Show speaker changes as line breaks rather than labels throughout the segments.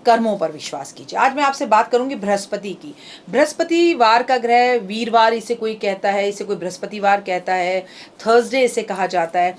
कर्मों पर विश्वास कीजिए। आज मैं आपसे बात करूंगी बृहस्पति की। बृहस्पतिवार का ग्रह, वीरवार इसे कोई कहता है, इसे कोई बृहस्पतिवार कहता है, थर्सडे इसे कहा जाता है।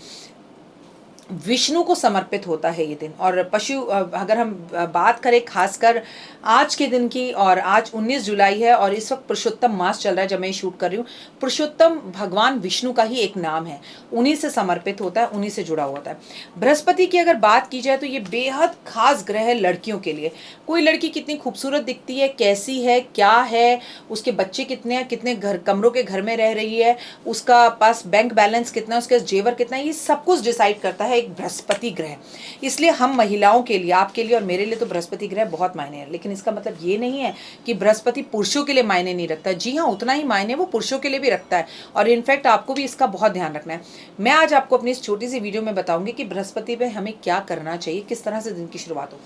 विष्णु को समर्पित होता है ये दिन। और अगर हम बात करें खासकर आज के दिन की, और आज 19 जुलाई है और इस वक्त पुरुषोत्तम मास चल रहा है जब मैं शूट कर रही हूँ। पुरुषोत्तम भगवान विष्णु का ही एक नाम है, उन्हीं से समर्पित होता है, उन्हीं से जुड़ा होता है। बृहस्पति की अगर बात की जाए तो ये बेहद खास ग्रह है लड़कियों के लिए। कोई लड़की कितनी खूबसूरत दिखती है, कैसी है, क्या है, उसके बच्चे कितने हैं, कितने कमरों के घर में रह रही है, उसका पास बैंक बैलेंस कितना है, उसके जेवर कितना है, ये सब कुछ डिसाइड करता है एक बृहस्पति ग्रह। इसलिए हम महिलाओं के लिए, आपके लिए और मेरे लिए तो बृहस्पति ग्रह बहुत मायने है। लेकिन इसका मतलब ये नहीं है कि बृहस्पति पुरुषों के लिए मायने नहीं रखता। जी हाँ, उतना ही मायने वो पुरुषों के लिए भी रखता है, और इनफैक्ट आपको भी इसका बहुत ध्यान रखना है। मैं आज आपको अपनी इस छोटी सी वीडियो में बताऊंगी कि बृहस्पति पे हमें क्या करना चाहिए, किस तरह से दिन की शुरुआत हो।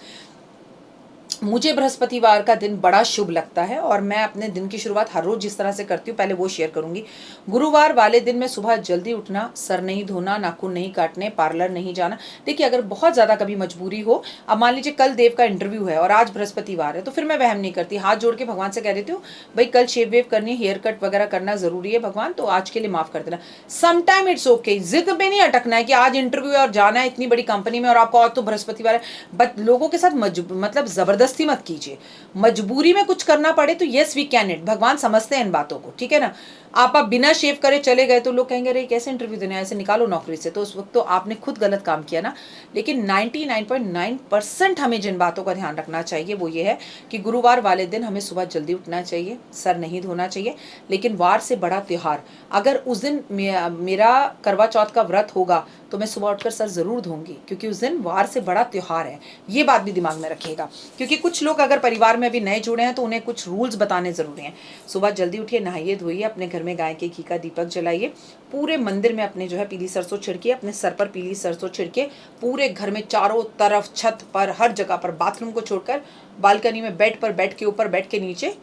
मुझे बृहस्पतिवार का दिन बड़ा शुभ लगता है और मैं अपने दिन की शुरुआत हर रोज जिस तरह से करती हूँ पहले वो शेयर करूंगी। गुरुवार वाले दिन में सुबह जल्दी उठना, सर नहीं धोना, नाखून नहीं काटने, पार्लर नहीं जाना। देखिए, अगर बहुत ज़्यादा कभी मजबूरी हो, अब मान लीजिए कल देव का इंटरव्यू है और आज बृहस्पतिवार है, तो फिर मैं वहम नहीं करती, हाथ जोड़ के भगवान से कह देती हूँ भाई कल शेव वेव करनी है, हेयर कट वगैरह करना जरूरी है भगवान, तो आज के लिए माफ कर देना। समटाइम इट्स ओके, जिद पे नहीं अटकना है कि आज इंटरव्यू है और जाना है इतनी बड़ी कंपनी में और आपको आज तो बृहस्पतिवार है। बट लोगों के साथ मतलब जबरदस्ती मत कीजिए। मजबूरी में कुछ करना पड़े तो यस वी कैन इट, भगवान समझते हैं इन बातों को, ठीक है ना। आप बिना शेव करे चले गए तो लोग कहेंगे अरे कैसे इंटरव्यू देने, ऐसे निकालो नौकरी से, तो उस वक्त तो आपने खुद गलत काम किया ना। लेकिन 99.9% हमें जिन बातों का ध्यान रखना चाहिए वो ये है कि गुरुवार वाले दिन हमें सुबह जल्दी उठना चाहिए, सर नहीं धोना चाहिए। लेकिन वार से बड़ा त्योहार, अगर उस दिन मेरा करवा चौथ का व्रत होगा तो मैं सुबह उठकर सर जरूर धोऊंगी, क्योंकि उस दिन वार से बड़ा त्योहार है। ये बात भी दिमाग में रखिएगा, क्योंकि कुछ लोग अगर परिवार में अभी नए जुड़े हैं तो उन्हें कुछ रूल्स बताने जरूरी हैं। सुबह जल्दी उठिए, नहाइए धोइए, अपने घर में गाय के घी का दीपक जलाइए, पूरे मंदिर में अपने जो है पीली सरसों छिड़किए, अपने सर पर पीली सरसों छिड़के, पूरे घर में चारों तरफ, छत पर, हर जगह पर, बाथरूम को छोड़कर बालकनी में, बेड पर, बेड के ऊपर, बेड के नीचे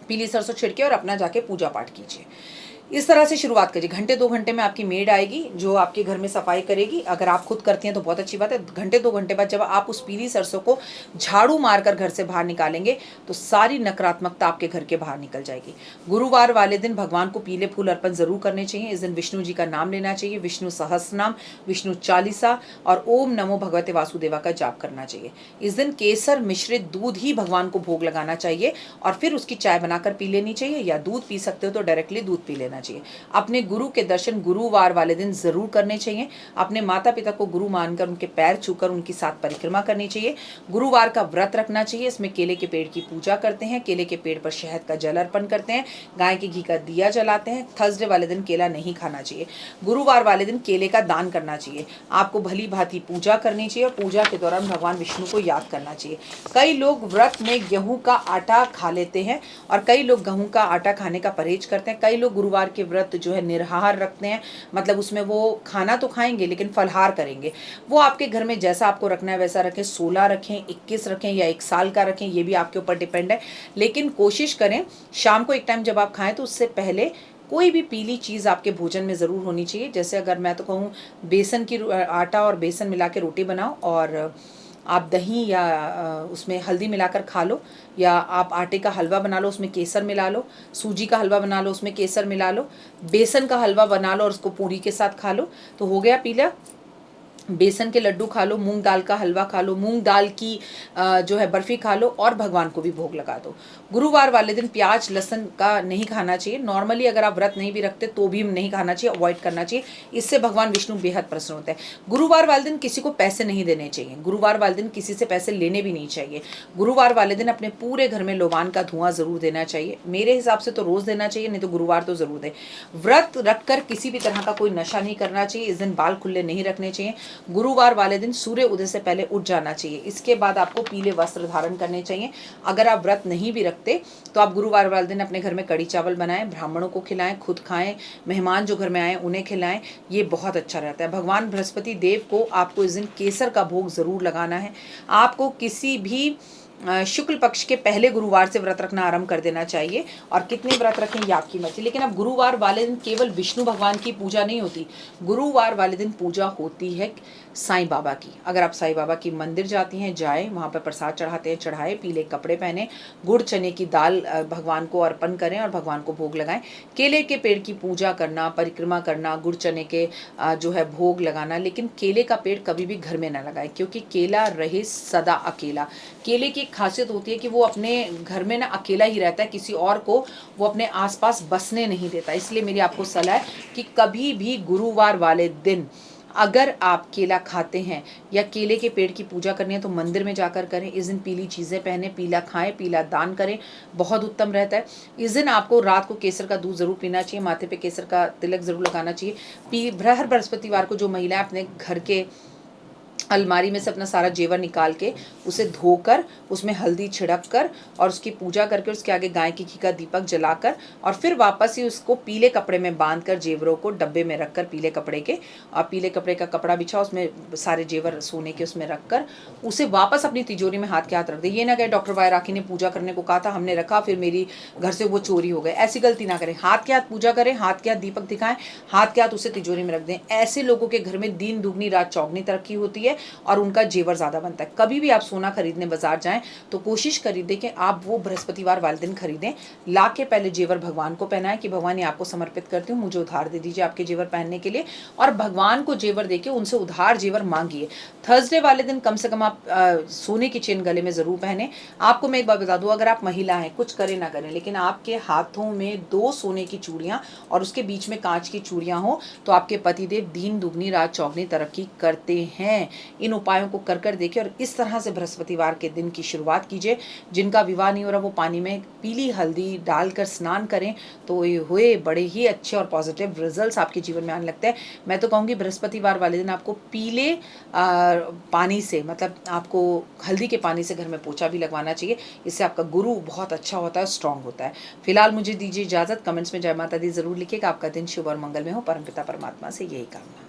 पीली सरसों छिड़के और अपना जाके पूजा पाठ कीजिए। इस तरह से शुरुआत करिए। घंटे 2 घंटे में आपकी मेड आएगी जो आपके घर में सफाई करेगी। अगर आप खुद करती हैं तो बहुत अच्छी बात है। घंटे 2 घंटे बाद जब आप उस पीली सरसों को झाड़ू मारकर घर से बाहर निकालेंगे तो सारी नकारात्मकता आपके घर के बाहर निकल जाएगी। गुरुवार वाले दिन भगवान को पीले फूल अर्पण जरूर करने चाहिए। इस दिन विष्णु जी का नाम लेना चाहिए, विष्णु सहस्रनाम, विष्णु चालीसा और ओम नमो भगवते वासुदेवा का जाप करना चाहिए। इस दिन केसर मिश्रित दूध ही भगवान को भोग लगाना चाहिए और फिर उसकी चाय बनाकर पी लेनी चाहिए, या दूध पी सकते हो तो डायरेक्टली दूध पी लेना चाहिए। अपने गुरु के दर्शन गुरुवार वाले दिन जरूर करने चाहिए। अपने माता पिता को गुरु मानकर उनके पैर छूकर उनकी साथ परिक्रमा करनी चाहिए। गुरुवार का व्रत रखना चाहिए। इसमें केले के पेड़ की पूजा करते हैं, केले के पेड़ पर शहद का जल अर्पण करते हैं, गाय के घी का दिया जलाते हैं। थर्सडे वाले दिन केला नहीं खाना चाहिए। गुरुवार वाले दिन केले का दान करना चाहिए। आपको भली भांति पूजा करनी चाहिए और पूजा के दौरान भगवान विष्णु को याद करना चाहिए। कई लोग व्रत में गेहूं का आटा खा लेते हैं और कई लोग गेहूं का आटा खाने का परहेज करते हैं। कई लोग गुरुवार के व्रत जो है निराहार रखते हैं, मतलब उसमें वो खाना तो खाएंगे लेकिन फलहार करेंगे। वो आपके घर में जैसा आपको रखना है वैसा रखें। 16 रखें, 21 रखें या 1 साल का रखें, ये भी आपके ऊपर डिपेंड है। लेकिन कोशिश करें शाम को एक टाइम जब आप खाएं तो उससे पहले कोई भी पीली चीज़ आपके भोजन में ज़रूर होनी चाहिए। जैसे अगर मैं तो कहूँ बेसन की आटा और बेसन मिला के रोटी बनाओ और आप दही या उसमें हल्दी मिलाकर खा लो, या आप आटे का हलवा बना लो उसमें केसर मिला लो, सूजी का हलवा बना लो उसमें केसर मिला लो, बेसन का हलवा बना लो और उसको पूरी के साथ खा लो, तो हो गया पीला। बेसन के लड्डू खा लो, मूंग दाल का हलवा खा लो, मूंग दाल की जो है बर्फी खा लो और भगवान को भी भोग लगा दो। गुरुवार वाले दिन प्याज लहसुन का नहीं खाना चाहिए। नॉर्मली अगर आप व्रत नहीं भी रखते तो भी नहीं खाना चाहिए, अवॉइड करना चाहिए। इससे भगवान विष्णु बेहद प्रसन्न होते हैं। गुरुवार वाले दिन किसी को पैसे नहीं देने चाहिए। गुरुवार वाले दिन किसी से पैसे लेने भी नहीं चाहिए। गुरुवार वाले दिन अपने पूरे घर में लोबान का धुआं जरूर देना चाहिए। मेरे हिसाब से तो रोज देना चाहिए, नहीं तो गुरुवार तो जरूर दे। व्रत रखकर किसी भी तरह का कोई नशा नहीं करना चाहिए। इस दिन बाल खुले नहीं रखने चाहिए। गुरुवार वाले दिन सूर्य उदय से पहले उठ जाना चाहिए। इसके बाद आपको पीले वस्त्र धारण करने चाहिए। अगर आप व्रत नहीं भी रखते तो आप गुरुवार वाले दिन अपने घर में कड़ी चावल बनाएं, ब्राह्मणों को खिलाएं, खुद खाएं, मेहमान जो घर में आए उन्हें खिलाएं। ये बहुत अच्छा रहता है। भगवान बृहस्पति देव को आपको इस दिन केसर का भोग जरूर लगाना है। आपको किसी भी शुक्ल पक्ष के पहले गुरुवार से व्रत रखना आरंभ कर देना चाहिए। और कितने व्रत रखें ये आपकी मर्जी। लेकिन अब गुरुवार वाले दिन केवल विष्णु भगवान की पूजा नहीं होती, गुरुवार वाले दिन पूजा होती है साईं बाबा की। अगर आप साईं बाबा की मंदिर जाती हैं, जाएँ, वहाँ पर प्रसाद चढ़ाते हैं, चढ़ाएँ, पीले कपड़े पहने, गुड़ चने की दाल भगवान को अर्पण करें और भगवान को भोग लगाएँ। केले के पेड़ की पूजा करना, परिक्रमा करना, गुड़ चने के जो है भोग लगाना, लेकिन केले का पेड़ कभी भी घर में ना लगाएँ, क्योंकि केला रहे सदा अकेला। केले की एक खासियत होती है कि वो अपने घर में ना अकेला ही रहता है, किसी और को वो अपने आस-पास बसने नहीं देता। इसलिए मेरी आपको सलाह है कि कभी भी गुरुवार वाले दिन अगर आप केला खाते हैं या केले के पेड़ की पूजा करनी है तो मंदिर में जाकर करें। इस दिन पीली चीज़ें पहनें, पीला खाएँ, पीला दान करें, बहुत उत्तम रहता है। इस दिन आपको रात को केसर का दूध ज़रूर पीना चाहिए, माथे पे केसर का तिलक ज़रूर लगाना चाहिए। हर बृहस्पतिवार को जो महिलाएं अपने घर के अलमारी में से अपना सारा जेवर निकाल के उसे धोकर उसमें हल्दी छिड़क कर और उसकी पूजा करके उसके आगे गाय की घी का दीपक जलाकर और फिर वापस ही उसको पीले कपड़े में बांध कर जेवरों को डब्बे में रखकर पीले कपड़े के और पीले कपड़े का कपड़ा बिछा उसमें सारे जेवर सोने के उसमें रखकर उसे वापस अपनी तिजोरी में हाथ के हाथ रख दे। ये ना कहे डॉक्टर वाई राखी ने पूजा करने को कहा था, हमने रखा, फिर मेरी घर से वो चोरी हो गए। ऐसी गलती ना करें। हाथ के हाथ पूजा करें, हाथ के हाथ दीपक दिखाएं, हाथ के हाथ उसे तिजोरी में रख दें। ऐसे लोगों के घर में दिन दुगनी रात चौगनी तरक्की होती है और उनका जेवर ज़्यादा बनता है। कभी भी आप सोना खरीदने बाजार जाएं तो कोशिश करिए कि आप वो बृहस्पतिवार वाले दिन खरीदें। ला के पहले जेवर भगवान को पहनाएं कि भगवान ये आपको समर्पित करती हूँ, मुझे उधार दे दीजिए आपके जेवर पहनने के लिए, और भगवान को जेवर देके उनसे उधार जेवर मांगिए। थर्सडे वाले दिन कम से कम आप सोने की चेन गले में ज़रूर पहने। आपको मैं एक बात बता दूँ, अगर आप महिला हैं, कुछ करें ना करें, लेकिन आपके हाथों में 2 सोने की चूड़ियाँ और उसके बीच में कांच की चूड़ियाँ हो तो आपके पतिदेव दिन दुगनी रात चौगनी तरक्की करते हैं। इन उपायों को कर देखिए और इस तरह से बृहस्पतिवार के दिन की शुरुआत कीजिए। जिनका विवाह नहीं हो रहा वो पानी में पीली हल्दी डालकर स्नान करें तो ये हुए बड़े ही अच्छे और पॉजिटिव रिजल्ट्स आपके जीवन में आने लगते हैं। मैं तो कहूँगी बृहस्पतिवार वाले दिन आपको पीले पानी से, मतलब आपको हल्दी के पानी से घर में पोछा भी लगवाना चाहिए। इससे आपका गुरु बहुत अच्छा होता है, स्ट्रांग होता है। फिलहाल मुझे दीजिए इजाज़त। कमेंट्स में जय माता दी ज़रूर लिखिएगा। आपका दिन शुभ और मंगल में हो। परमपिता परमात्मा से यही कामना।